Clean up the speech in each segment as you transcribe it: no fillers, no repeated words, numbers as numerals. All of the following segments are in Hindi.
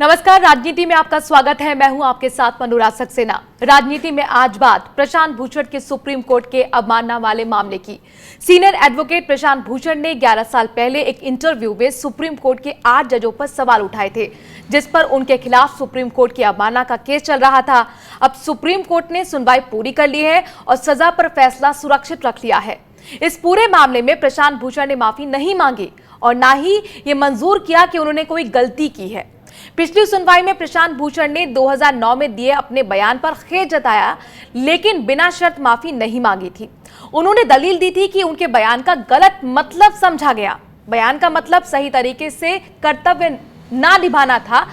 नमस्कार, राजनीति में आपका स्वागत है। मैं हूं आपके साथ मनोराज सक्सेना। राजनीति में आज बात प्रशांत भूषण के सुप्रीम कोर्ट के अवमानना वाले मामले की। सीनियर एडवोकेट प्रशांत भूषण ने 11 साल पहले एक इंटरव्यू में सुप्रीम कोर्ट के 8 जजों पर सवाल उठाए थे, जिस पर उनके खिलाफ सुप्रीम कोर्ट की अवमानना का केस चल रहा था। अब सुप्रीम कोर्ट ने सुनवाई पूरी कर ली है और सजा पर फैसला सुरक्षित रख लिया है। इस पूरे मामले में प्रशांत भूषण ने माफी नहीं मांगी और ना ही ये मंजूर किया कि उन्होंने कोई गलती की है। पिछली सुनवाई में प्रशांत भूषण ने 2009 में दिए अपने बयान पर खेद जताया, लेकिन बिना शर्त माफी नहीं मांगी थी। उन्होंने दलील दी थी कि उनके बयान का गलत मतलब समझा गया। बयान का मतलब सही तरीके से कर्तव्य ना निभाना था,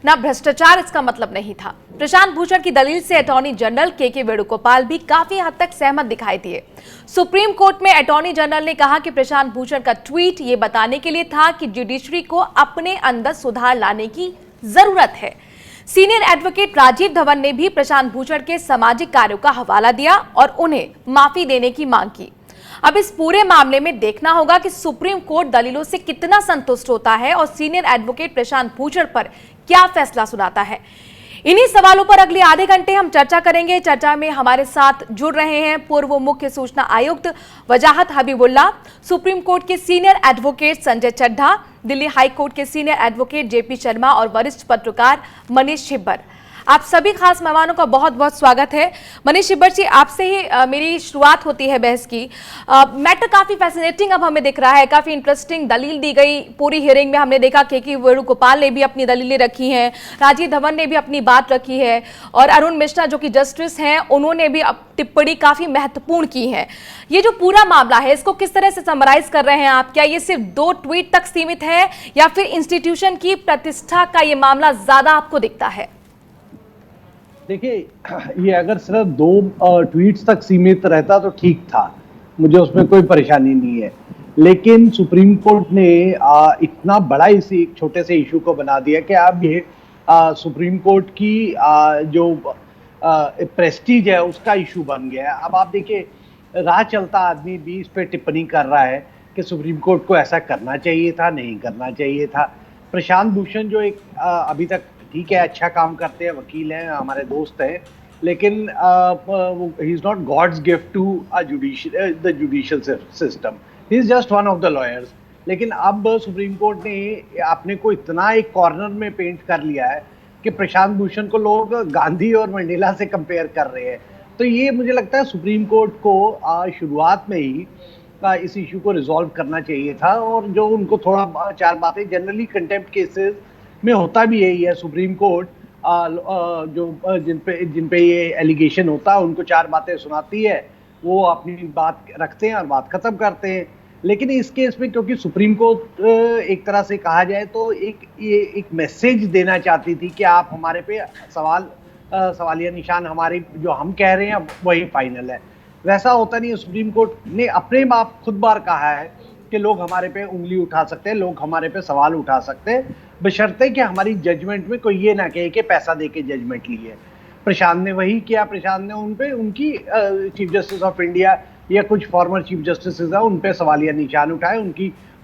ना भ्रष्टाचार इसका मतलब नहीं था। प्रशांत भूषण की दलील से अटॉर्नी जनरल के वेणुगोपाल भी काफी हद तक सहमत दिखाई दिए। सुप्रीम कोर्ट में अटॉर्नी जनरल ने कहा कि प्रशांत भूषण का ट्वीट ये बताने के लिए था कि जुडिशरी को अपने अंदर सुधार लाने की जरूरत है। सीनियर एडवोकेट राजीव धवन ने भी प्रशांत भूषण के सामाजिक कार्यों का हवाला दिया और उन्हें माफी देने की मांग की। अब इस पूरे मामले में देखना होगा कि सुप्रीम कोर्ट दलीलों से कितना संतुष्ट होता है और सीनियर एडवोकेट प्रशांत भूषण पर क्या फैसला सुनाता है। इन्हीं सवालों पर अगले आधे घंटे हम चर्चा करेंगे। चर्चा में हमारे साथ जुड़ रहे हैं पूर्व मुख्य सूचना आयुक्त वजाहत हबीबुल्ला, सुप्रीम कोर्ट के senior advocate Sanjay Chadha, Delhi high court के सीनियर एडवोकेट जेपी शर्मा और वरिष्ठ पत्रकार मनीष छिब्बर। आप सभी खास मेहमानों का बहुत बहुत स्वागत है। मनीष छिब्बर जी, आपसे ही मेरी शुरुआत होती है बहस की। मैटर काफी फैसिनेटिंग अब हमें दिख रहा है, काफी इंटरेस्टिंग दलील दी गई। पूरी हियरिंग में हमने देखा के वेणुगोपाल ने भी अपनी दलीलें रखी हैं, राजीव धवन ने भी अपनी बात रखी है और अरुण मिश्रा जो कि जस्टिस हैं उन्होंने भी टिप्पणी काफी महत्वपूर्ण की है। ये जो पूरा मामला है इसको किस तरह से समराइज कर रहे हैं आप? क्या ये सिर्फ 2 ट्वीट तक सीमित है या फिर इंस्टीट्यूशन की प्रतिष्ठा का ये मामला ज्यादा आपको दिखता है? देखिए, ये अगर सिर्फ 2 ट्वीट्स तक सीमित रहता तो ठीक था, मुझे उसमें कोई परेशानी नहीं है। लेकिन सुप्रीम कोर्ट ने इतना बड़ा इसी एक छोटे से इशू को बना दिया कि अब ये सुप्रीम कोर्ट की जो प्रेस्टीज है उसका इशू बन गया है। अब आप देखिए, राह चलता आदमी भी इस पे टिप्पणी कर रहा है कि सुप्रीम कोर्ट को ऐसा करना चाहिए था, नहीं करना चाहिए था। प्रशांत भूषण जो एक अभी तक ठीक है, अच्छा काम करते हैं, वकील हैं, हमारे दोस्त हैं, लेकिन he is not God's gift to the judicial system, he is just one of the lawyers. लेकिन अब सुप्रीम कोर्ट ने अपने को इतना एक कॉर्नर में पेंट कर लिया है कि प्रशांत भूषण को लोग गांधी और मंडेला से कंपेयर कर रहे हैं। तो ये मुझे लगता है सुप्रीम कोर्ट को शुरुआत में ही इस इशू को रिजॉल्व करना चाहिए था। और जो उनको थोड़ा 4 बातें जनरली कंटेम्प्ट केसेस में होता भी यही है, सुप्रीम कोर्ट जो जिन पे ये एलिगेशन होता है उनको 4 बातें सुनाती है, वो अपनी बात रखते हैं और बात खत्म करते हैं। लेकिन इस केस में क्योंकि सुप्रीम कोर्ट एक तरह से कहा जाए तो एक मैसेज देना चाहती थी कि आप हमारे पे सवालिया निशान, हमारे जो हम कह रहे हैं वही फाइनल है। वैसा होता नहीं है। सुप्रीम कोर्ट ने अपने आप खुद बार कहा है कि लोग हमारे पे उंगली उठा सकते हैं, लोग हमारे पे सवाल उठा सकते हैं, बशर्ते कि हमारी जजमेंट में कोई ये ना कहे कि पैसा देके जजमेंट ली है। प्रशांत ने वही किया। प्रशांत ने उनकी चीफ जस्टिस ऑफ इंडिया या कुछ फॉर्मर चीफ जस्टिस है उन पे सवालिया निशान उठाए,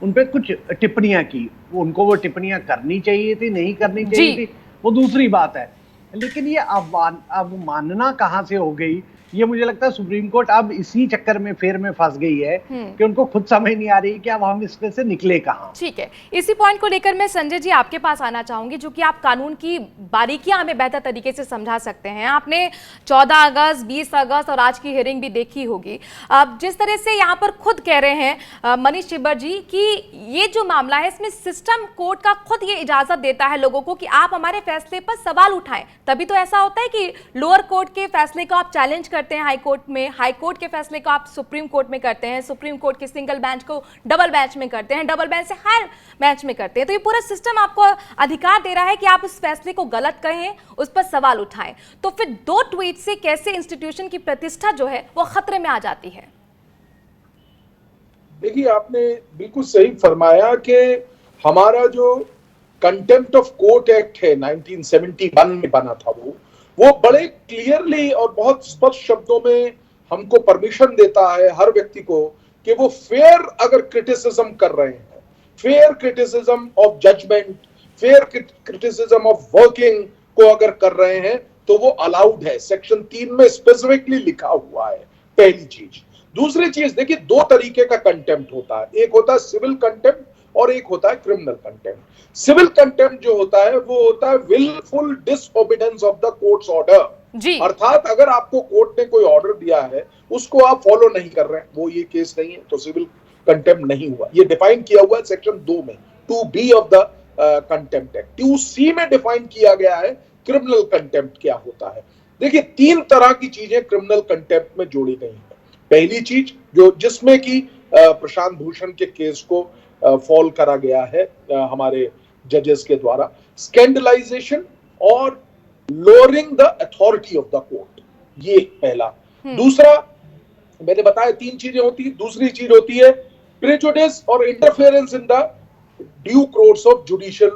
उन पे कुछ टिप्पणियां की। उनको वो टिप्पणियां करनी चाहिए थी, नहीं करनी चाहिए थी, वो दूसरी बात है। लेकिन ये अब मानना कहाँ से हो गई, ये मुझे लगता है सुप्रीम कोर्ट अब इसी चक्कर में फेर में फंस गई है कि उनको खुद समझ नहीं आ रही कि अब हम इसमें से निकले कहाँ। ठीक है, इसी पॉइंट को लेकर मैं संजय जी आपके पास आना चाहूंगी, जो कि आप कानून की बारीकियां हमें बेहतर तरीके से समझा सकते हैं। आपने 14 अगस्त, 20 अगस्त और आज की हियरिंग भी देखी होगी। अब जिस तरह से यहाँ पर खुद कह रहे हैं मनीष छिब्बर जी कि ये जो मामला है इसमें सिस्टम कोर्ट का खुद ये इजाजत देता है लोगों को कि आप हमारे फैसले पर सवाल उठाएं। तभी तो ऐसा होता है कि लोअर कोर्ट के फैसले को आप चैलेंज करते हैं हाई कोर्ट में, हाई कोर्ट के फैसले को आप सुप्रीम कोर्ट में करते हैं, सुप्रीम कोर्ट के सिंगल बेंच को डबल बेंच में करते हैं, डबल बेंच से हायर बेंच में करते हैं। तो ये पूरा सिस्टम आपको अधिकार दे रहा है कि आप उस फैसले को गलत कहें, उस पर सवाल उठाएं। तो फिर 2 ट्वीट से कैसे इंस्टीट्यूशन की प्रतिष्ठा जो है वो खतरे में आ जाती है? देखिए, आपने बिल्कुल सही फरमाया कि हमारा जो कंटेम्प्ट ऑफ कोर्ट एक्ट है 1971 में बना था, वो बड़े क्लियरली और बहुत स्पष्ट शब्दों में हमको परमिशन देता है हर व्यक्ति को कि वो फेयर अगर क्रिटिसिज्म कर रहे हैं, fair criticism of judgement, fair criticism of working को अगर कर रहे हैं तो वो अलाउड है, सेक्शन 3 में स्पेसिफिकली लिखा हुआ है, पहली चीज। दूसरी चीज देखिए, दो तरीके का कंटेम्प्ट होता है, एक होता है सिविल कंटेम्प्ट और एक होता है क्रिमिनल कंटेम्प्ट। सिविल कंटेम्प्ट जो होता है वो होता है wilful disobedience of the court's order, अर्थात अगर आपको कोर्ट ने कोई ऑर्डर दिया है उसको आप फॉलो नहीं कर रहे हैं, वो ये केस नहीं है, तो सिविल कंटेम्प्ट नहीं हुआ। ये डिफाइन किया हुआ है सेक्शन 2 में, 2B of the contempt act. 2C में डिफाइन किया गया है क्रिमिनल कंटेम्प्ट क्या होता है। देखिए, 3 तरह की चीजें क्रिमिनल कंटेम्प्ट में जोड़ी गई हैं। पहली चीज जो जिसमें कि प्रशांत भूषण के केस को फॉल करा गया है हमारे जजेस के द्वारा, स्कैंडलाइजेशन और lowering the authority of the court, ये पहला। दूसरा, मैंने बताया 3 चीजें होती है। दूसरी चीज होती है प्रेजुडिस और interference in the due course of judicial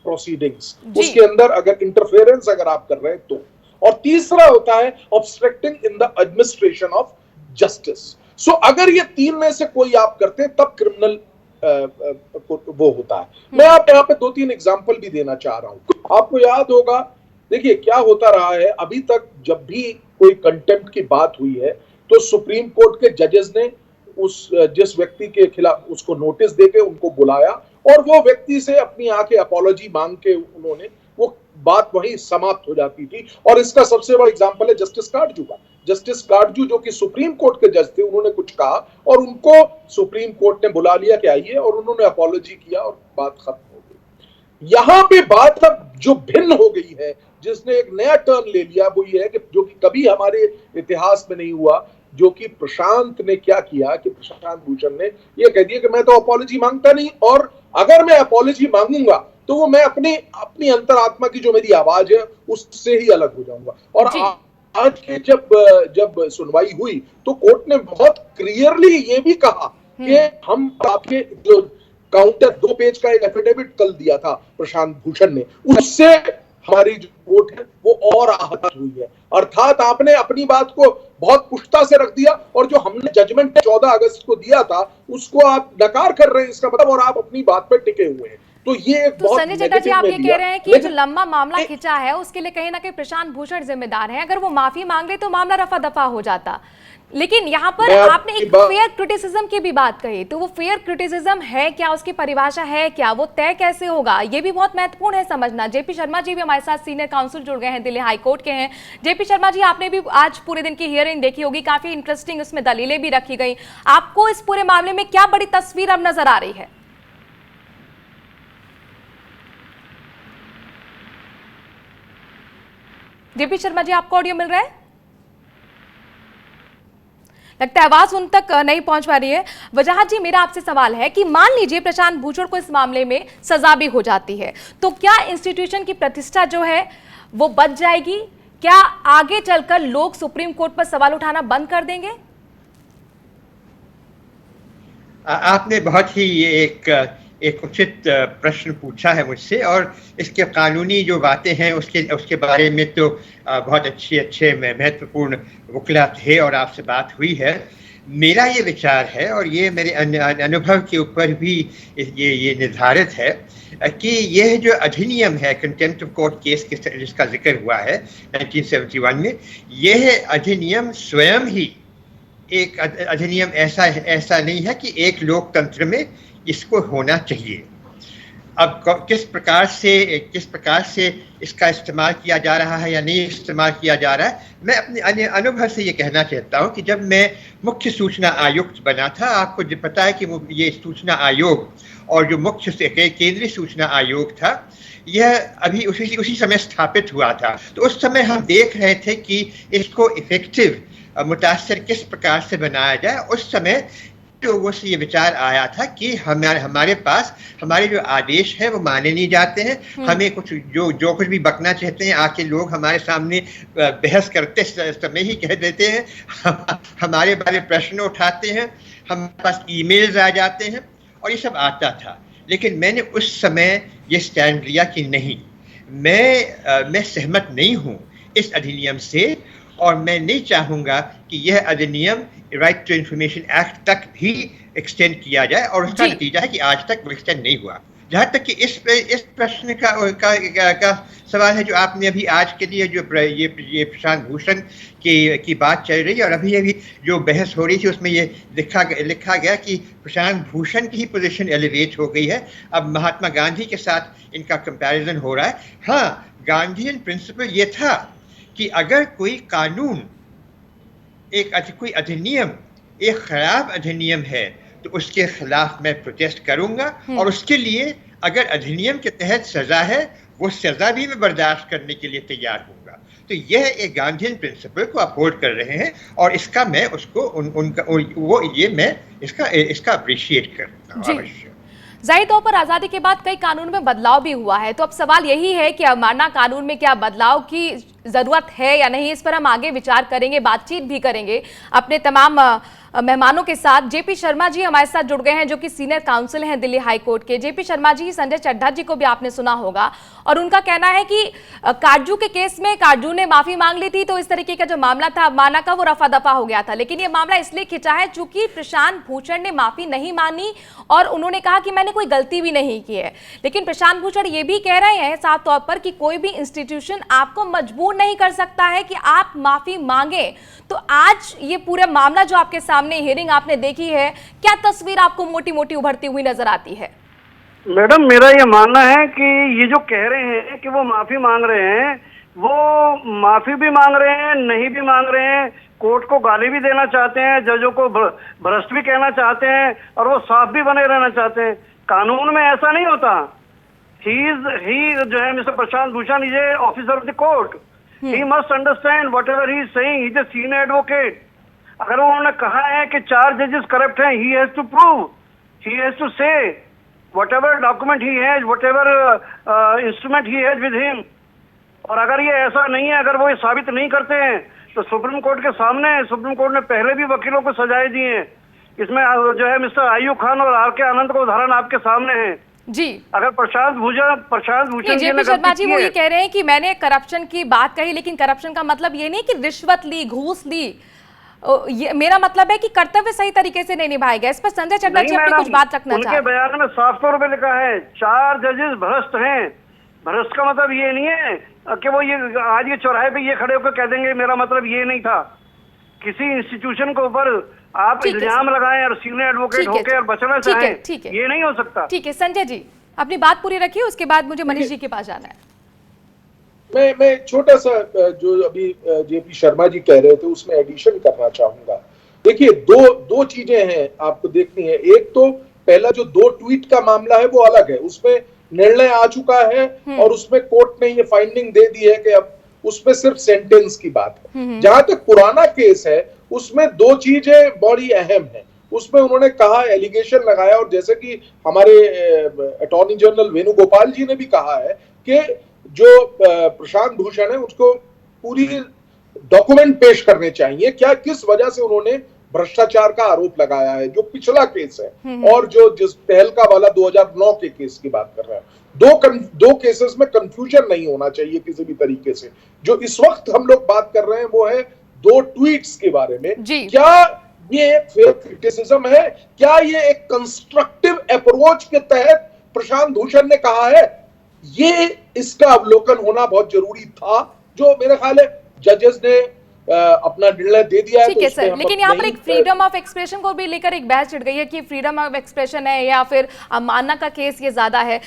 proceedings, उसके अंदर अगर इंटरफेरेंस अगर आप कर रहे हैं तो। और तीसरा होता है obstructing in the administration of justice. So अगर ये 3 में से कोई आप करते हैं तब क्रिमिनल वो होता है। मैं आप यहाँ पे 2-3 एग्जांपल भी देना चाह रहा हूं। आपको याद होगा, देखिए क्या होता रहा है अभी तक, जब भी कोई कंटेम्प्ट की बात हुई है तो सुप्रीम कोर्ट के जजेस ने जिस व्यक्ति के खिलाफ उसको नोटिस देके उनको बुलाया और वो व्यक्ति से अपनी आके अपॉलॉजी मांग के उन्होंने वो बात वहीं समाप्त हो जाती थी। और इसका सबसे बड़ा एग्जांपल है जस्टिस काटजू का। जस्टिस काटजू जो कि सुप्रीम कोर्ट के जज थे, उन्होंने कुछ कहा और उनको सुप्रीम कोर्ट ने बुला लिया कि आइए, और उन्होंने अपॉलॉजी किया और बात खत्म हो गई। यहां पे बात अब जो भिन्न हो गई है, जिसने एक नया टर्न ले लिया, वो ये है कि जो कि कभी हमारे इतिहास में नहीं हुआ, जो कि प्रशांत ने क्या किया कि प्रशांत भूषण ने ये कह दिया कि मैं तो अपॉलॉजी मांगता नहीं, और अगर मैं अपॉलॉजी मांगूंगा तो वो मैं अपनी अंतरात्मा की जो मेरी आवाज है उससे ही अलग हो जाऊंगा। और आज के जब सुनवाई हुई तो कोर्ट ने बहुत क्लियरली ये भी कहा कि हम आपके जो काउंटर 2 पेज का एक एफिडेविट कल दिया था प्रशांत भूषण ने, उससे हमारी जो कोर्ट है वो और आहत हुई है। अर्थात आपने अपनी बात को बहुत पुष्टता से रख दिया और जो हमने जजमेंट 14 अगस्त को दिया था उसको आप नकार कर रहे हैं, इसका मतलब, और आप अपनी बात पर टिके हुए हैं। तो ये एक बहुत संजय चड्ढा जी, आप ये कह रहे हैं कि जो लंबा मामला खिंचा है उसके लिए कहीं ना कहीं प्रशांत भूषण जिम्मेदार है। अगर वो माफी मांग ले तो मामला रफा दफा हो जाता। लेकिन यहाँ पर आपने एक फेयर क्रिटिसिज्म की भी बात कही, तो वो फेयर क्रिटिसिज्म है क्या, उसकी परिभाषा है क्या, वो तय कैसे होगा, ये भी बहुत महत्वपूर्ण है समझना। जेपी शर्मा जी भी हमारे साथ सीनियर काउंसिल जुड़ गए हैं, दिल्ली हाई कोर्ट के हैं। जेपी शर्मा जी, आपने भी आज पूरे दिन की हियरिंग देखी होगी, काफी इंटरेस्टिंग उसमें दलीलें भी रखी गई। आपको इस पूरे मामले में क्या बड़ी तस्वीर अब नजर आ रही है? जेपी शर्मा जी, आपको ऑडियो मिल रहा है? लगता है आवाज उन तक नहीं पहुंच पा रही है। वजाहत जी, मेरा आपसे सवाल है कि मान लीजिए प्रशांत भूषण को इस मामले में सजा भी हो जाती है, तो क्या इंस्टीट्यूशन की प्रतिष्ठा जो है वो बच जाएगी? क्या आगे चलकर लोग सुप्रीम कोर्ट पर सवाल उठाना बंद कर देंगे? आपने बहुत ही एक उचित प्रश्न पूछा है मुझसे, और इसके कानूनी जो बातें हैं उसके बारे में तो बहुत अच्छे महत्वपूर्ण वकीला थे और आपसे बात हुई है। मेरा ये विचार है, और ये मेरे अनुभव के ऊपर भी ये निर्धारित है, कि यह जो अधिनियम है कंटेम्प्ट ऑफ कोर्ट केस जिसका जिक्र हुआ है 1971 में, यह अधिनियम स्वयं ही एक अधिनियम ऐसा नहीं है कि एक लोकतंत्र में इसको होना चाहिए। अब किस प्रकार से इसका इस्तेमाल किया जा रहा है या नहीं इस्तेमाल किया जा रहा है, मैं अपने अनुभव से ये कहना चाहता हूँ कि जब मैं मुख्य सूचना आयुक्त बना था, आपको जो पता है कि ये सूचना आयोग और जो मुख्य केंद्रीय सूचना आयोग था, यह अभी उसी समय स्थापित हुआ था। तो उस समय हम देख रहे थे कि इसको इफेक्टिव मुतासर किस प्रकार से बनाया जाए। उस समय लोगों से ये विचार आया था कि हमारे पास हमारे जो आदेश है वो माने नहीं जाते हैं, हमें कुछ जो कुछ भी बकना चाहते हैं आके लोग हमारे सामने बहस करते समय ही कह देते हैं, हमारे बारे में प्रश्न उठाते हैं, हमारे पास ईमेल्स आ जाते हैं, और ये सब आता था। लेकिन मैंने उस समय ये स्टैंड लिया कि नहीं, मैं सहमत नहीं हूँ इस अधिनियम से, और मैं नहीं चाहूँगा कि यह अधिनियम राइट टू इंफॉर्मेशन एक्ट तक भी एक्सटेंड किया जाए, और उसका नतीजा है कि आज तक वो एक्सटेंड नहीं हुआ। जहां तक कि इस प्रश्न का सवाल है जो आपने अभी आज के लिए जो ये प्रशांत भूषण की बात चल रही है और अभी जो बहस हो रही थी उसमें ये लिखा गया कि प्रशांत भूषण की ही पोजीशन एलिवेट हो गई है, अब महात्मा गांधी के साथ इनका कंपैरिजन हो रहा है। हाँ, गांधीयन प्रिंसिपल ये था कि अगर कोई कानून कोई अधिनियम एक खराब अधिनियम है तो उसके खिलाफ मैं प्रोटेस्ट करूंगा और उसके लिए अगर अधिनियम के तहत सजा है वो सजा भी मैं बर्दाश्त करने के लिए तैयार हूंगा। तो यह एक गांधीयन प्रिंसिपल को अपहोल्ड कर रहे हैं और इसका मैं उसको मैं इसका अप्रिशिएट करता हूँ अवश्य। जाहिर तौर पर आजादी के बाद कई कानून में बदलाव भी हुआ है, तो अब सवाल यही है कि अवमानना कानून में क्या बदलाव की जरूरत है या नहीं, इस पर हम आगे विचार करेंगे, बातचीत भी करेंगे अपने तमाम मेहमानों के साथ। जेपी शर्मा जी हमारे साथ जुड़ गए हैं जो कि सीनियर काउंसिल हैं दिल्ली हाई कोर्ट के। जेपी शर्मा जी, संजय चड्ढा जी को भी आपने सुना होगा और उनका कहना है कि काटजू के केस में काटजू ने माफी मांग ली थी तो इस तरीके का जो मामला था अवमानना का वो रफा दफा हो गया था, लेकिन ये मामला इसलिए खिंचा है चूंकि प्रशांत भूषण ने माफी नहीं मानी और उन्होंने कहा कि मैंने कोई गलती भी नहीं की है। लेकिन प्रशांत भूषण ये भी कह रहे हैं साफ तौर पर कि कोई भी इंस्टीट्यूशन आपको मजबूर नहीं कर सकता है कि आप माफी मांगे। तो आज ये पूरा मामला जो आपके सामने हियरिंग आपने देखी है, क्या तस्वीर आपको मोटी मोटी उभरती हुई नजर आती है? मैडम, मेरा ये मानना है कि ये जो कह रहे हैं कि वो माफी मांग रहे हैं, वो माफी भी मांग रहे हैं, नहीं भी मांग रहे हैं, कोर्ट को गाली भी देना चाहते हैं, जजों को भ्रष्ट भी कहना चाहते हैं और वो साफ भी बने रहना चाहते हैं। कानून में ऐसा नहीं होता। ही जो है Mr Prashant Bhushan is a officer of the court, he must understand whatever he is saying, he is a senior advocate. अगर उन्होंने कहा है कि 4 जजेस करप्ट हैं, he has to prove, he has to say whatever document he has, whatever instrument he has with him। और अगर ये ऐसा नहीं है, अगर वो ये साबित नहीं करते हैं तो सुप्रीम कोर्ट के सामने, सुप्रीम कोर्ट ने पहले भी वकीलों को सजाएं दी हैं। इसमें जो है मिस्टर आयुब खान और आर के आनंद का उदाहरण आपके सामने है जी। अगर प्रशांत भूषण जेपी शर्मा जी वो ये कह रहे हैं कि मैंने करप्शन की बात कही, लेकिन करप्शन का मतलब ये नहीं कि रिश्वत ली, घूस ली, ये मेरा मतलब है कि कर्तव्य सही तरीके से नहीं निभाए गए। इस पर संजय चड्ढा जी अपनी कुछ बात रखना चाहते हैं। उनके बयान में साफ तौर पे लिखा है 4 जजेस भ्रष्ट हैं। भ्रष्ट का मतलब ये नहीं है कि वो ये आज ये चौराहे पे ये खड़े होकर कह देंगे, मेरा मतलब ये नहीं था। किसी इंस्टीट्यूशन के ऊपर आप इल्जाम लगाएं और सीनियर एडवोकेट होकर और बचना चाहें, ये नहीं हो सकता। ठीक है संजय जी, अपनी बात पूरी रखिए, उसके बाद मुझे मनीष जी के पास जाना है। मैं छोटा सा जो अभी जेपी शर्मा जी कह रहे थे उसमें एडिशन करना चाहूंगा। देखिए, दो चीजें हैं आपको देखनी है। एक तो पहला जो 2 ट्वीट का मामला है वो अलग है, उसमें निर्णय आ चुका है और उसमें कोर्ट ने ये फाइंडिंग दे दी है कि अब उसमें सिर्फ सेंटेंस की बात है। जहां तक पुराना केस है उसमें 2 चीजें बड़ी अहम है। उसमें उन्होंने कहा, एलिगेशन लगाया, और जैसे कि हमारे अटॉर्नी जनरल वेणुगोपाल जी ने भी कहा है कि जो प्रशांत भूषण है उसको पूरी डॉक्यूमेंट पेश करने चाहिए, क्या किस वजह से उन्होंने भ्रष्टाचार का आरोप लगाया है, जो पिछला केस है और जो जिस तहलका वाला 2009 के केस की बात कर रहा है। दो केसेस में कंफ्यूजन नहीं होना चाहिए किसी भी तरीके से। जो इस वक्त हम लोग बात कर रहे हैं वो है 2 ट्वीट्स के बारे में। क्या ये एक फेयर क्रिटिसिज्म है? क्या ये एक कंस्ट्रक्टिव अप्रोच के तहत प्रशांत भूषण ने कहा है? ये इसका अवलोकन होना बहुत जरूरी था, जो मेरे ख्याल है जजेस ने अपना निर्णय दे दिया है। ठीक है सर, लेकिन यहाँ पर एक फ्रीडम ऑफ एक्सप्रेशन को भी लेकर एक बहस छिड़ गई है कि फ्रीडम ऑफ एक्सप्रेशन है या फिर अवमानना का केस ये ज्यादा है।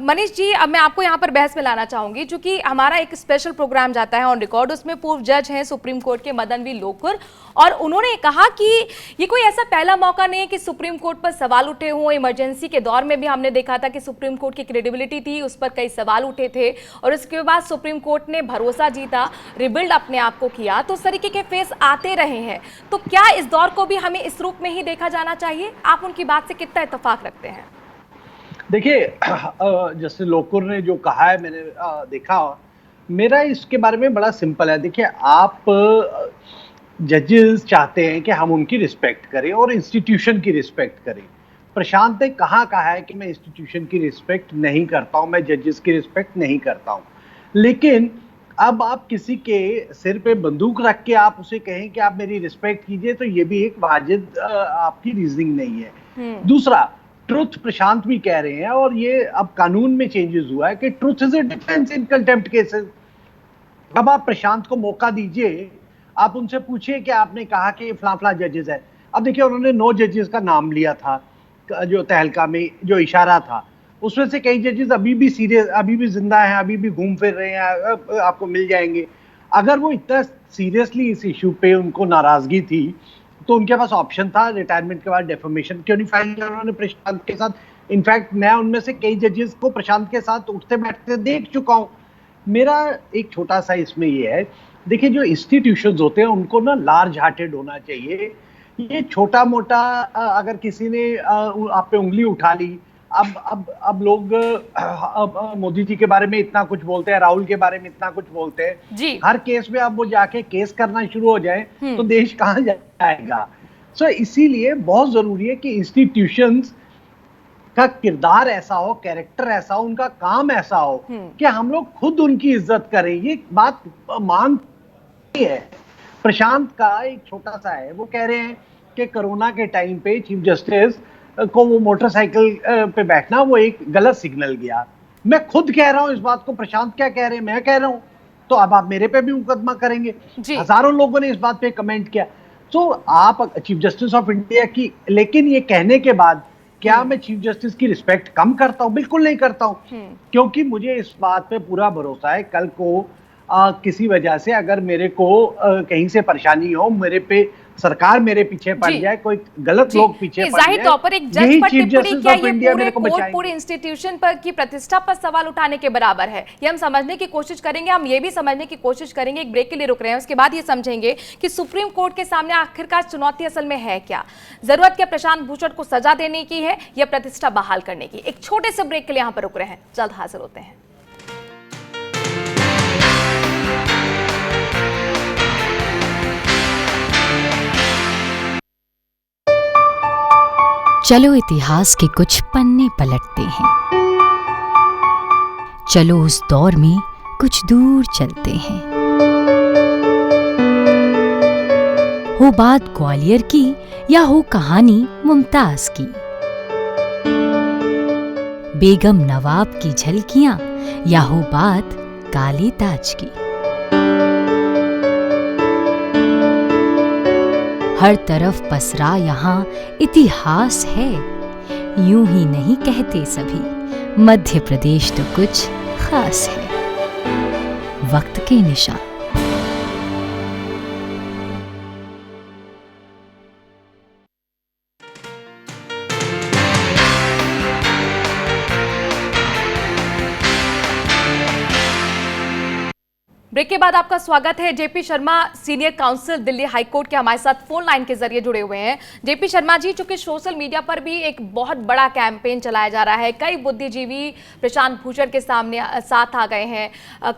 मनीष जी, अब मैं आपको यहाँ पर बहस में लाना चाहूंगी, क्योंकि हमारा एक स्पेशल प्रोग्राम जाता है ऑन रिकॉर्ड, उसमें पूर्व जज हैं सुप्रीम कोर्ट के मदन वी लोकुर, और उन्होंने कहा कि ये कोई ऐसा पहला मौका नहीं है कि सुप्रीम कोर्ट पर सवाल उठे हों। इमरजेंसी के दौर में भी हमने देखा था कि सुप्रीम कोर्ट की क्रेडिबिलिटी थी, उस पर कई सवाल उठे थे और उसके बाद सुप्रीम कोर्ट ने भरोसा जीता, रिबिल्ड अपने आप को किया, तो उस तरीके के फेस आते रहे हैं। तो क्या इस दौर को भी हमें इस रूप में ही देखा जाना चाहिए? आप उनकी बात से कितना इत्तेफाक रखते हैं? देखिए, जैसे लोकुर ने जो कहा है मैंने देखा, मेरा इसके बारे में बड़ा सिंपल है। देखिए, आप जजेस चाहते हैं कि हम उनकी रिस्पेक्ट करें और इंस्टीट्यूशन की रिस्पेक्ट करें। प्रशांत ने कहा है कि मैं इंस्टीट्यूशन की रिस्पेक्ट नहीं करता हूं, मैं जजेस की रिस्पेक्ट नहीं करता हूं। लेकिन अब आप किसी के सिर पे बंदूक रख के आप उसे कहें कि आप मेरी रिस्पेक्ट कीजिए, तो ये भी एक वाजिब आपकी रीजनिंग नहीं है। दूसरा, ट्रुथ प्रशांत भी कह रहे हैं, और ये अब कानून में चेंजेस हुआ है कि truth is a defence in contempt cases. अब आप प्रशांत को मौका दीजिए, आप उनसे पूछिए कि आपने कहा कि फला फला जजेस है। अब देखिए, उन्होंने 9 जजेस का नाम लिया था जो तहलका में जो इशारा था, उसमें से कई जजेस अभी भी सीरियस, अभी भी जिंदा हैं, अभी भी घूम फिर रहे हैं, आपको मिल जाएंगे। अगर वो इतना सीरियसली इस इशू पे उनको नाराजगी थी, तो उनके पास ऑप्शन था रिटायरमेंट के बाद डेफेमेशन क्यों नहीं फाइल किया उन्होंने प्रशांत के साथ। इनफैक्ट मैं उनमें से कई जजेस को प्रशांत के साथ उठते बैठते देख चुका हूं। मेरा एक छोटा सा इसमें ये है, देखिए जो इंस्टीट्यूशंस होते हैं उनको ना लार्ज हार्टेड होना चाहिए। ये छोटा मोटा अगर किसी ने आप पे उंगली उठा ली, अब लोग मोदी जी के बारे में इतना कुछ बोलते हैं, राहुल के बारे में इतना कुछ बोलते हैं जी। हर केस में अब वो जाके केस करना शुरू हो जाए तो देश कहां जाएगा। सो इसीलिए बहुत जरूरी है कि इंस्टीट्यूशंस का किरदार ऐसा हो, कैरेक्टर ऐसा हो, उनका काम ऐसा हो कि हम लोग खुद उनकी इज्जत करें। ये बात मांग है। प्रशांत का एक छोटा सा है, वो कह रहे हैं कि कोरोना के टाइम पे चीफ जस्टिस को वो मोटरसाइकिल पे बैठना वो एक गलत सिग्नल गया। मैं खुद कह रहा हूं इस बात को, प्रशांत क्या कह रहे हैं मैं कह रहा हूं, तो अब आप मेरे पे भी मुकदमा करेंगे। हजारों लोगों ने इस बात पे कमेंट किया। तो आप चीफ जस्टिस ऑफ इंडिया की, लेकिन ये कहने के बाद क्या मैं चीफ जस्टिस की रिस्पेक्ट कम करता हूं? बिल्कुल नहीं करता हूं, क्योंकि मुझे इस बात पे पूरा भरोसा है कल को किसी वजह से अगर मेरे को कहीं से परेशानी हो, मेरे पे सरकार मेरे पीछे पड़ जाए, कोई गलत लोग पीछे पड़ जाए, जाहिर तौर पर एक जज पर टिप्पणी क्या ये पूरे कोर्ट, पूरे इंस्टीट्यूशन पर की प्रतिष्ठा पर सवाल उठाने के बराबर है। ये हम समझने की कोशिश करेंगे, हम ये भी समझने की कोशिश करेंगे। एक ब्रेक के लिए रुक रहे हैं, उसके बाद ये समझेंगे कि सुप्रीम कोर्ट के सामने आखिरकार चुनौती असल में है क्या। जरूरत क्या प्रशांत भूषण को सजा देने की है या प्रतिष्ठा बहाल करने की। एक छोटे से ब्रेक के लिए यहां पर रुक रहे हैं, जल्द हाजिर होते हैं। चलो इतिहास के कुछ पन्ने पलटते हैं, चलो उस दौर में कुछ दूर चलते हैं। हो बात ग्वालियर की या हो कहानी मुमताज की, बेगम नवाब की झलकियां या हो बात काले ताज की, हर तरफ पसरा यहाँ इतिहास है। यूं ही नहीं कहते सभी, मध्य प्रदेश तो कुछ खास है। वक्त के निशान। ब्रेक के बाद आपका स्वागत है। JP Sharma senior council Delhi high court के हमारे साथ फोन लाइन के जरिए जुड़े हुए हैं। जेपी शर्मा जी, चूंकि सोशल मीडिया पर भी एक बहुत बड़ा कैंपेन चलाया जा रहा है, कई बुद्धिजीवी प्रशांत भूषण के सामने साथ आ गए हैं,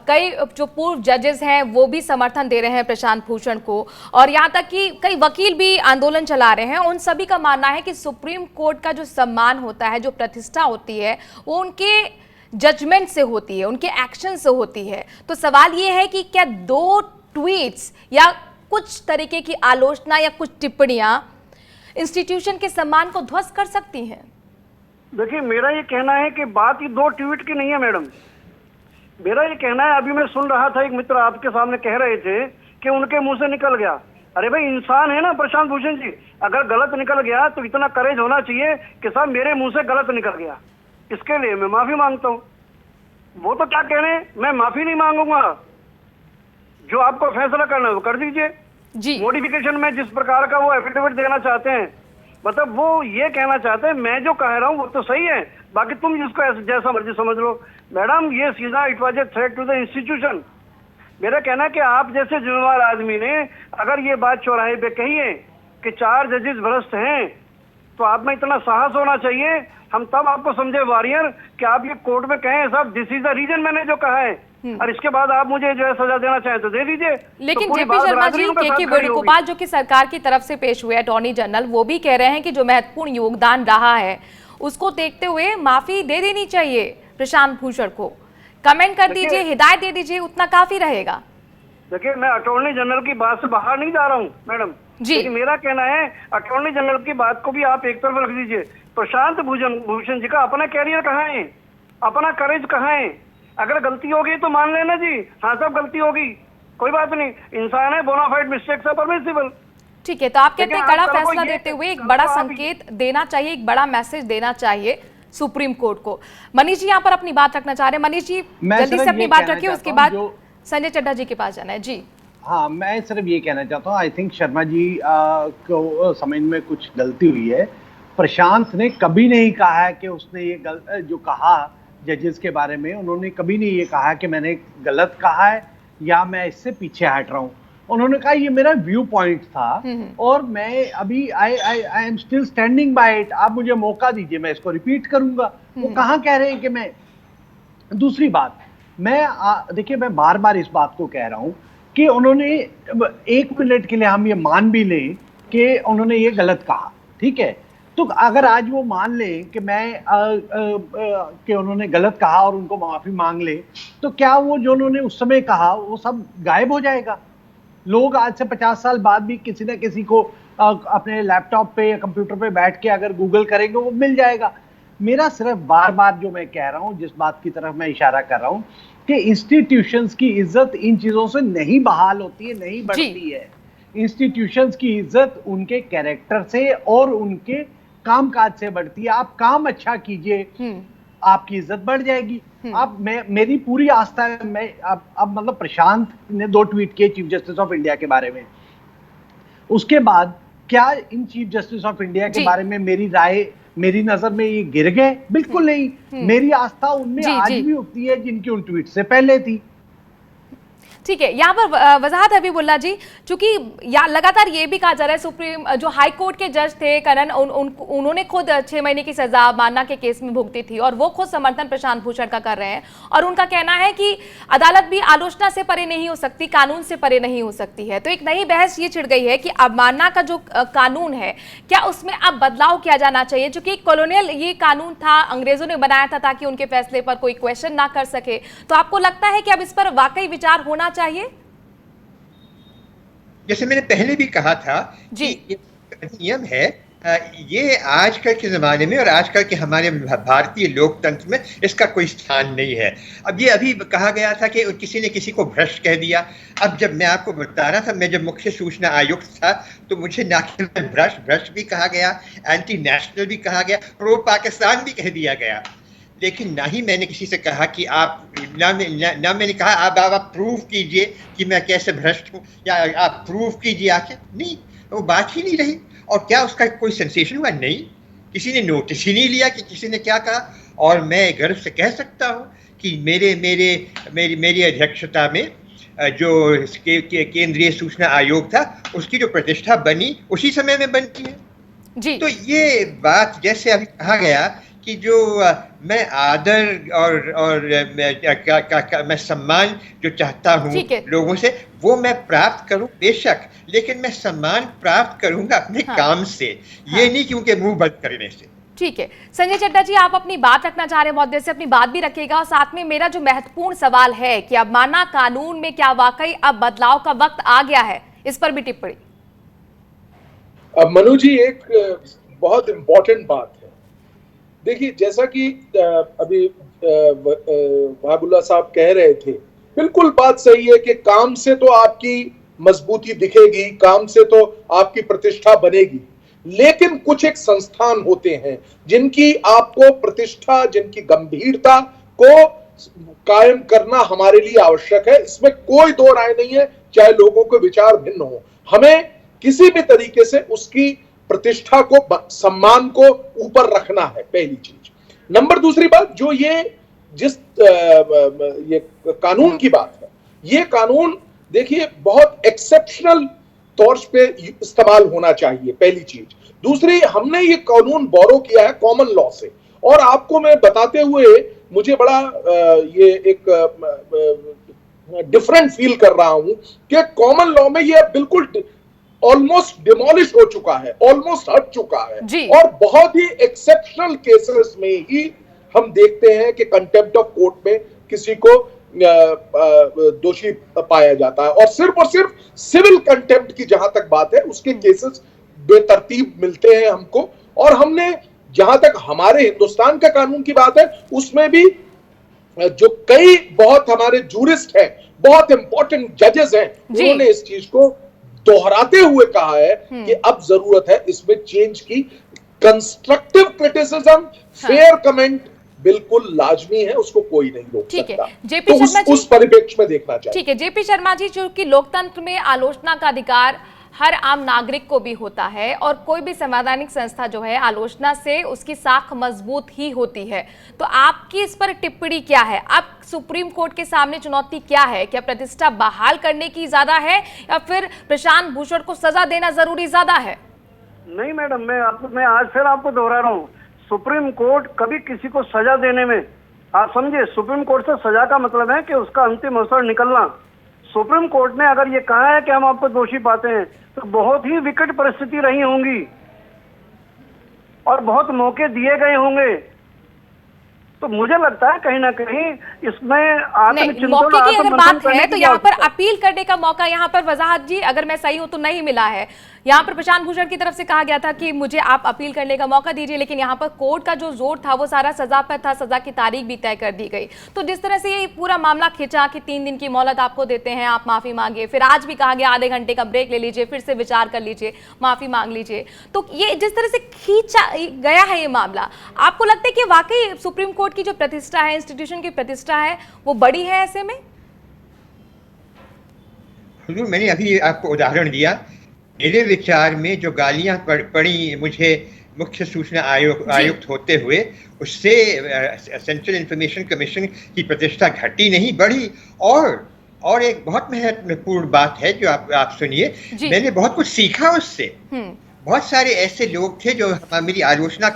कई जो पूर्व जजेस हैं वो भी समर्थन दे रहे हैं प्रशांत भूषण को, और यहाँ तक कि कई वकील भी आंदोलन चला रहे हैं। उन सभी का मानना है कि सुप्रीम कोर्ट का जो सम्मान होता है, जो प्रतिष्ठा होती है, वो उनके जजमेंट से होती है, उनके एक्शन से होती है। तो सवाल ये है कि क्या 2 ट्वीट्स या कुछ तरीके की आलोचना या कुछ टिप्पणियां इंस्टीट्यूशन के सम्मान को ध्वस्त कर सकती हैं? देखिए, मेरा ये कहना है कि बात ही 2 ट्वीट की नहीं है मैडम। मेरा ये कहना है, अभी मैं सुन रहा था एक मित्र आपके सामने कह रहे थे कि उनके मुंह से निकल गया। अरे भाई, इंसान है ना प्रशांत भूषण जी, अगर गलत निकल गया तो इतना करेज होना चाहिए कि साहब मेरे मुंह से गलत निकल गया, इसके लिए मैं माफी मांगता हूं। वो तो क्या कह रहे हैं, मैं माफी नहीं मांगूंगा, जो आपको फैसला करना है वो कर दीजिए जी। मॉडिफिकेशन में जिस प्रकार का वो एफिडेविट देना चाहते हैं, मतलब वो ये कहना चाहते हैं मैं जो कह रहा हूं वो तो सही है, बाकी तुम जिसको जैसा मर्जी समझ लो। मैडम, ये सीधा it was a threat to the institution. मेरा कहना है कि आप जैसे जिम्मेवार आदमी ने अगर ये बात चौराहे पे कही है कि 4 जजेस भ्रष्ट हैं, तो आप में इतना साहस होना चाहिए, हम तब आपको समझे वॉरियर कि आप ये कोर्ट में कहें साहब दिस इज द रीजन मैंने जो कहा है, और इसके बाद आप मुझे जो है सजा देना चाहें तो दे दीजिए। लेकिन तो जेपी शर्मा जी, के वेणुगोपाल जो कि सरकार की तरफ से पेश हुए अटॉर्नी जनरल, वो भी कह रहे हैं कि जो महत्वपूर्ण योगदान रहा है उसको देखते हुए माफी दे देनी चाहिए प्रशांत भूषण को। कमेंट कर दीजिए, हिदायत दे दीजिए, उतना काफी रहेगा। देखिए, मैं अटॉर्नी जनरल की बात से बाहर नहीं जा रहा हूँ मैडम, जी। लेकिन मेरा कहना है अटॉर्नी जनरल की बात को भी आप एक तरफ रख दीजिए। प्रशांत भूषण जी का अपना कैरियर कहाँ है, अपना करेज कहाँ है? अगर गलती होगी तो मान लेना जी, हाँ सब गलती होगी, कोई बात नहीं, इंसान है, बोनाफाइड मिस्टेक्स है परमिसिबल। ठीक है, तो आप कहते हैं लेकिन कड़ा आप कल को फैसला ये- देते हुए एक कल बड़ा को आप- संकेत देना चाहिए, एक बड़ा मैसेज देना चाहिए सुप्रीम कोर्ट को। मनीष जी यहाँ पर अपनी बात रखना चाह रहे हैं। मनीष जी मैं जल्दी से सिर्फ अपनी ये बात कहना रखिए, उसके चाहता बाद हूं संजय चड्ढा जी के पास जाना है। जी हाँ, मैं सिर्फ ये कहना चाहता हूँ, आई थिंक शर्मा जी को समझ में कुछ गलती हुई है। प्रशांत ने कभी नहीं कहा है कि उसने ये जो कहा जजेस के बारे में, उन्होंने कभी नहीं ये कहा कि मैंने गलत कहा है या मैं इससे पीछे हट रहा हूँ। उन्होंने कहा ये मेरा व्यू पॉइंट था और मैं अभी I am still standing bye it. आप मुझे मौका दीजिए, मैं इसको रिपीट करूंगा। वो कहाँ कह रहे हैं कि मैं। दूसरी बात, देखिए मैं बार बार इस बात को कह रहा हूं कि उन्होंने 1 मिनट के लिए हम ये मान भी लें कि उन्होंने ये गलत कहा, ठीक है, तो अगर आज वो मान लें कि कि उन्होंने गलत कहा और उनको माफी मांग ले, तो क्या वो जो उन्होंने उस समय कहा वो सब गायब हो जाएगा? लोग आज से 50 साल बाद भी किसी न किसी को अपने लैपटॉप पे या कंप्यूटर पे बैठ के अगर गूगल करेंगे वो मिल जाएगा। मेरा सिर्फ बार बार जो मैं कह रहा हूं, जिस बात की तरफ मैं इशारा कर रहा हूं कि इंस्टीट्यूशंस की इज्जत इन चीजों से नहीं बहाल होती है, नहीं बढ़ती है। इंस्टीट्यूशंस की इज्जत उनके कैरेक्टर से और उनके कामकाज से बढ़ती है। आप काम अच्छा कीजिए, आपकी इज्जत बढ़ जाएगी। आप मेरी पूरी आस्था है। मैं अब मतलब प्रशांत ने 2 ट्वीट किए चीफ जस्टिस ऑफ इंडिया के बारे में, उसके बाद क्या in chief justice of India के बारे में मेरी राय, मेरी नजर में ये गिर गए? बिल्कुल नहीं। मेरी आस्था उनमें आज भी उतनी है जिनकी उन ट्वीट से पहले थी। ठीक है, यहाँ पर वजाहत हबीबुल्ला जी, चूंकि लगातार ये भी कहा जा रहा है सुप्रीम जो हाई कोर्ट के जज थे करण, उन्होंने खुद 6 महीने की सजा मानना के केस में भुगती थी और वो खुद समर्थन प्रशांत भूषण का कर रहे हैं और उनका कहना है कि अदालत भी आलोचना से परे नहीं हो सकती, कानून से परे नहीं हो सकती है। तो एक नई बहस ये छिड़ गई है कि अवमानना का जो कानून है, क्या उसमें अब बदलाव किया जाना चाहिए? चूंकि कॉलोनियल ये कानून था, अंग्रेजों ने बनाया था ताकि उनके फैसले पर कोई क्वेश्चन ना कर सके। तो आपको लगता है कि अब इस पर वाकई विचार होना चाहिए? जैसे मैंने पहले भी कहा था जी, कि नियम है, ये आजकल के ज़माने में और आजकल के हमारे भारतीय लोकतंत्र में इसका कोई स्थान नहीं है। अब ये अभी कहा गया था कि किसी ने किसी को भ्रष्ट कह दिया। अब जब मैं आपको बता रहा था, मैं जब मुख्य सूचना आयुक्त था तो मुझे ना केवल भ्रष्ट भी कहा गया, एंटी नेशनल भी कहा गया, प्रो पाकिस्तान भी कह दिया गया। लेकिन ना ही मैंने किसी से कहा कि आप ना मैंने कहा आप प्रूव कीजिए कि मैं कैसे भ्रष्ट हूँ, या आप प्रूव कीजिए आके। नहीं, वो बात ही नहीं रही। और क्या उसका कोई सेंसेशन हुआ? नहीं, किसी ने नोटिस ही नहीं लिया कि किसी ने क्या कहा। और मैं गर्व से कह सकता हूँ कि मेरी अध्यक्षता में जो केंद्रीय सूचना आयोग था, उसकी जो प्रतिष्ठा बनी उसी समय में बनती है जी। तो ये बात जैसे अभी कहा गया कि जो मैं आदर और मैं सम्मान जो चाहता हूँ लोगों से, वो मैं प्राप्त करूँ बेशक, लेकिन मैं सम्मान प्राप्त करूँगा अपने काम से, ये नहीं क्योंकि मुंह बंद करने से। ठीक है, संजय चड्ढा जी, आप अपनी बात रखना चाह रहे हैं, बहुत देर से अपनी बात भी रखिएगा। और साथ में मेरा जो महत्वपूर्ण सवाल है कि अवमानना कानून में क्या वाकई अब बदलाव का वक्त आ गया है, इस पर भी टिप्पणी। मनु जी, एक बहुत इंपॉर्टेंट बात है। देखिए, जैसा कि अभी वहाबुल्ला साहब कह रहे थे, बिल्कुल बात सही है कि काम से तो आपकी मजबूती दिखेगी, काम से तो आपकी प्रतिष्ठा बनेगी, लेकिन कुछ एक संस्थान होते हैं जिनकी आपको प्रतिष्ठा, जिनकी गंभीरता को कायम करना हमारे लिए आवश्यक है। इसमें कोई दो राय नहीं है, चाहे लोगों के विचार भिन्न हो। हमें किसी भी तरीके से उसकी प्रतिष्ठा को, सम्मान को ऊपर रखना है, पहली चीज। नंबर दूसरी बात, जो ये कानून की बात है, ये कानून देखिए बहुत एक्सेप्शनल तौर पे इस्तेमाल होना चाहिए, पहली चीज। दूसरी, हमने ये कानून बोरो किया है कॉमन लॉ से, और आपको मैं बताते हुए मुझे बड़ा ये एक डिफरेंट फील कर रहा हूं कि कॉमन लॉ में ये बिल्कुल ऑलमोस्ट डिमोलिश हो चुका है, ऑलमोस्ट हट चुका है। और बहुत ही एक्सेप्शनल केसेस में ही हम देखते हैं कि कंटेम्प्ट ऑफ कोर्ट में किसी को दोषी पाया जाता है। और सिर्फ सिविल कंटेम्प्ट की जहां तक बात है, उसके केसेस बेतरतीब मिलते हैं हमको। और हमने, जहां तक हमारे हिंदुस्तान का कानून की बात है, उसमें भी जो कई बहुत हमारे जूरिस्ट हैं, बहुत इंपॉर्टेंट जजेस हैं, उन्होंने इस चीज को दोहराते हुए कहा है कि अब जरूरत है इसमें चेंज की। कंस्ट्रक्टिव क्रिटिसिज्म, फेयर कमेंट बिल्कुल लाजमी है, उसको कोई नहीं रोक सकता। जेपी तो शर्मा जी, उस परिप्रेक्ष्य में देखना चाहिए। ठीक है जेपी शर्मा जी, चूंकि लोकतंत्र में आलोचना का अधिकार हर आम नागरिक को भी होता है और कोई भी संवैधानिक संस्था जो है आलोचना से उसकी साख मजबूत ही होती है, तो आपकी इस पर टिप्पणी क्या है? अब सुप्रीम कोर्ट के सामने चुनौती क्या है? क्या प्रतिष्ठा बहाल करने की ज्यादा है या फिर प्रशांत भूषण को सजा देना जरूरी ज्यादा है? नहीं मैडम, मैं आज फिर आपको दोहरा रहा हूँ, सुप्रीम कोर्ट कभी किसी को सजा देने में, आप समझे, सुप्रीम कोर्ट से सजा का मतलब है कि उसका अंतिम अवसर निकलना। सुप्रीम कोर्ट ने अगर ये कहा है कि हम आपको दोषी पाते हैं, तो बहुत ही विकट परिस्थिति रही होंगी और बहुत मौके दिए गए होंगे। तो मुझे लगता है कहीं ना कहीं इसमें आत्मचिंतन, मौके की अगर बात है तो यहाँ पर अपील करने का मौका, यहाँ पर वजाहत जी अगर मैं सही हूं तो नहीं मिला है। यहाँ पर प्रशांत भूषण की तरफ से कहा गया था कि मुझे आप अपील करने का मौका दीजिए, लेकिन यहाँ पर कोर्ट का जो जोर था वो सारा सजा पर था, सजा की तारीख भी तय कर दी गई। तो जिस तरह से ये पूरा मामला खिंचा कि 3 दिन की मोहलत आपको देते हैं, आप माफी मांगिए, फिर आज भी कहा गया आधे घंटे का ब्रेक ले लीजिए, फिर से विचार कर लीजिए, माफी मांग लीजिए, तो ये जिस तरह से खींचा गया है ये मामला, आपको लगता है कि वाकई सुप्रीम कोर्ट की जो प्रतिष्ठा है, इंस्टीट्यूशन की प्रतिष्ठा है, वो बड़ी है ऐसे में? हुजूर, मैंने अभी आपको उदाहरण दिया। मेरे विचार में जो गालियां पड़ी मुझे मुख्य सूचना आयुक्त होते हुए, उससे सेंट्रल इंफॉर्मेशन कमीशन की प्रतिष्ठा घटी नहीं, बढ़ी। और एक बहुत महत्वपूर्ण बात है जो आप सुनिए, मैंने बहुत कुछ सीखा उससे। बहुत सारे ऐसे लोग थे जो मेरी आलोचना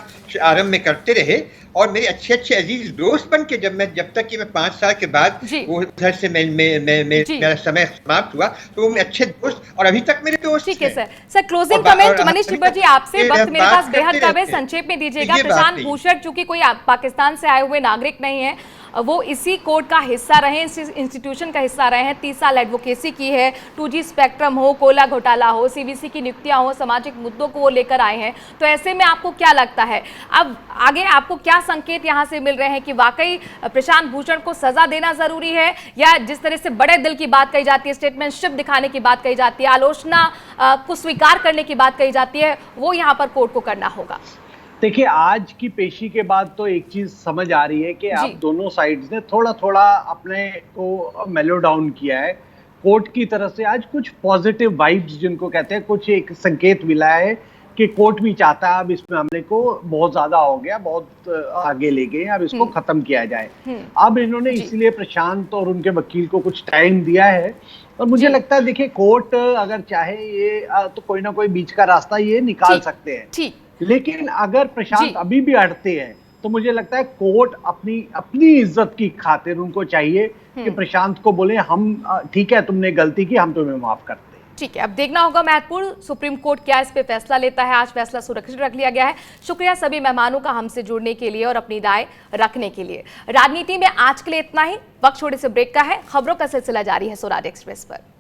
आरंभ में करते रहे और मेरे अच्छे अजीज दोस्त बन के, जब तक कि मैं 5 साल के बाद वो उधर से मेरा समय समाप्त हुआ, तो वो मेरे अच्छे दोस्त और अभी तक मेरे दोस्त। ठीक है sir closing comment Manish Chhibber ji आपसे, वक्त मेरे पास बेहद कम है, संक्षेप में दीजिएगा। प्रशांत भूषण चूंकि कोई पाकिस्तान से आए हुए नागरिक नहीं है, वो इसी कोर्ट का हिस्सा रहे, इस इंस्टीट्यूशन का हिस्सा रहे हैं, 30 साल एडवोकेसी की है, 2G स्पेक्ट्रम हो, कोयला घोटाला हो, CVC की नियुक्तियां हो, सामाजिक मुद्दों को वो लेकर आए हैं। तो ऐसे में आपको क्या लगता है, अब आगे आपको क्या संकेत यहां से मिल रहे हैं कि वाकई प्रशांत भूषण को सजा देना जरूरी है, या जिस तरह से बड़े दिल की बात कही जाती है, स्टेटमेंटशिप दिखाने की बात कही जाती है, आलोचना को स्वीकार करने की बात कही जाती है, वो यहाँ पर कोर्ट को करना होगा? देखिए, आज की पेशी के बाद तो एक चीज समझ आ रही है कि आप दोनों साइड्स ने थोड़ा थोड़ा अपने को मेलो डाउन किया है। कोर्ट की तरफ से आज कुछ पॉजिटिव वाइब्स जिनको कहते हैं, कुछ एक संकेत मिला है कि कोर्ट भी चाहता है अब इस मामले को बहुत ज्यादा हो गया, बहुत आगे ले गए, अब इसको खत्म किया जाए। अब इन्होंने इसलिए प्रशांत और उनके वकील को कुछ टाइम दिया है और मुझे लगता है, देखिए, कोर्ट अगर चाहे ये तो कोई ना कोई बीच का रास्ता ये निकाल सकते हैं। लेकिन अगर प्रशांत अभी भी अड़ते हैं तो मुझे लगता है कोर्ट अपनी इज्जत की खातिर उनको चाहिए कि प्रशांत को बोले हम ठीक है, तुमने गलती की, हम तुम्हें माफ करते हैं। ठीक है, अब देखना होगा महत्वपूर्ण सुप्रीम कोर्ट क्या इस पे फैसला लेता है। आज फैसला सुरक्षित रख लिया गया है। शुक्रिया सभी मेहमानों का हमसे जुड़ने के लिए और अपनी राय रखने के लिए। राजनीति में आज के लिए इतना ही। वक्त छोटे से ब्रेक का है, खबरों का सिलसिला जारी है स्वराज एक्सप्रेस पर।